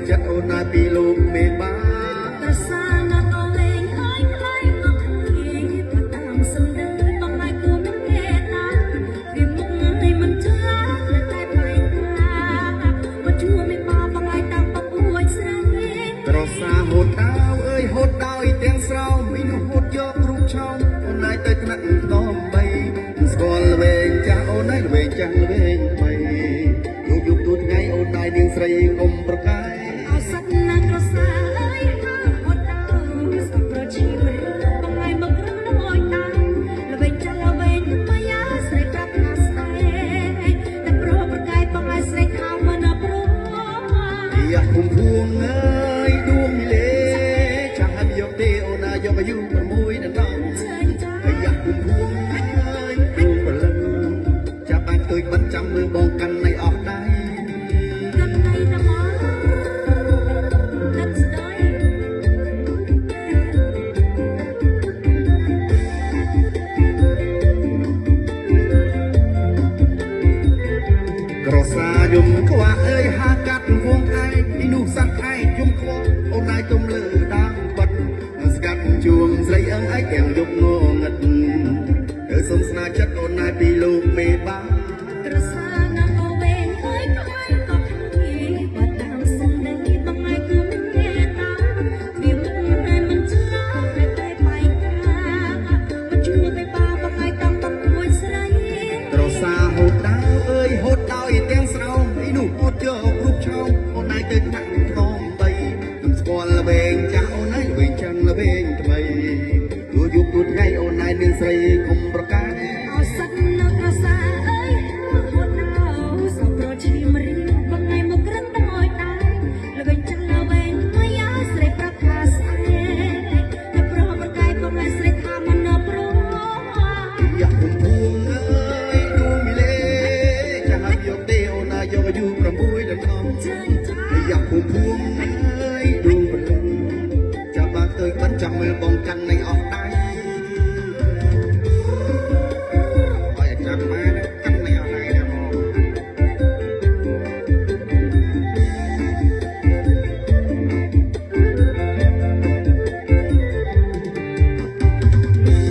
ចិត្តអូនណាពីលោកមេបាប្រសាណាស់ក៏លេងហើយខ្លាយមកគ្នាបើតាមសំដៅបងឲ្យគួរមិនគេណាវាមុខឲ្យមិនឆ្លាតតែផ្លែកាបើជួមិនមកបងឲ្យតាមបពួយស្រីត្រសាហូតដាវអើយហូតដោយទាំងស្រោមមីនោះហូតយករូបឆោមអូនឯងទៅថ្នាក់ដងបីស្គាល់វែងចាស់អូនឯងវែងចាស់វែងបីយប់ទូថ្ងៃអូនឯងនាងស្រីកុំប្រកាយសាត់ណាស់ក្រសាអើយហត់ដល់សម្ប្រជីវរបងឲ្យមករំលយតាល្វិញចាស់ល្វិញមកយ៉ាស្រីប្រាប់ណាស្អែតែប្រប្រកាយបងឲ្យស្រីខំមកណាព្រោះយ៉ាគុំភួងអើយដួងលេចាំឲ្យយកទេអូនណាយកអាយុ6ដល់យ៉ាគុំភួងអើយដួងប្រលឹងចាប់បានទួយបាត់ចាំមើលបងកាន់នៃអស់ដៃកាន់នៃណាមកក្រសាយំខ្វាក់អើយហាកាត់វងឯងពីនោះសัตว์ឯងយំខ្វល់អូនឯងទុំលើដាំបាត់ស្កាត់ជួងស្រីអើងឯងទាំងយប់ងងឹតសូមស្នាចិត្តអូនឯងពីលោកមេបាក្រសាណាស់ក៏វែងហើយក្លាយក៏គ្នាបើតាមសំដីបងឲ្យគួរមិនគេតាវាមុខឲ្យមិនឆ្លាតតែបែកកាបើជួទៅបាបងឲ្យតាមបពួយស្រីក្រសាហូតដាវអើយហូតដោយទាំងស្រោមពីនោះហូតយករូបឆោមអូនឯងទៅថ្នាក់ដងបីខ្ញុំស្គាល់ល្វែងចាស់អូនឯងល្វែងចាំងល្វែងថ្មីយូរយប់ទូថ្ងៃអូនឯងនាងស្រីកុំប្រកាយសាត់នៅក្រសាអើយហូតដល់សម្ប្រជីមរីបងឲ្យមកក្រឹងដល់ដែរល្វិញចាស់ល្វិញមកយ៉ាស្រីប្រាប់ថាស្អែតែប្រប្រកាយបងឲ្យស្រីថាមិនណប្រុសយ៉ាគុំភួងអើយដួងមីលេចាំឲ្យយកទេអូនណាយកអាយុ6ដល់យ៉ាគុំភួងអើយដួងប្រលឹងចាំបានទៅបាត់ចាំមើលបងកាន់នៃអស់ដៃ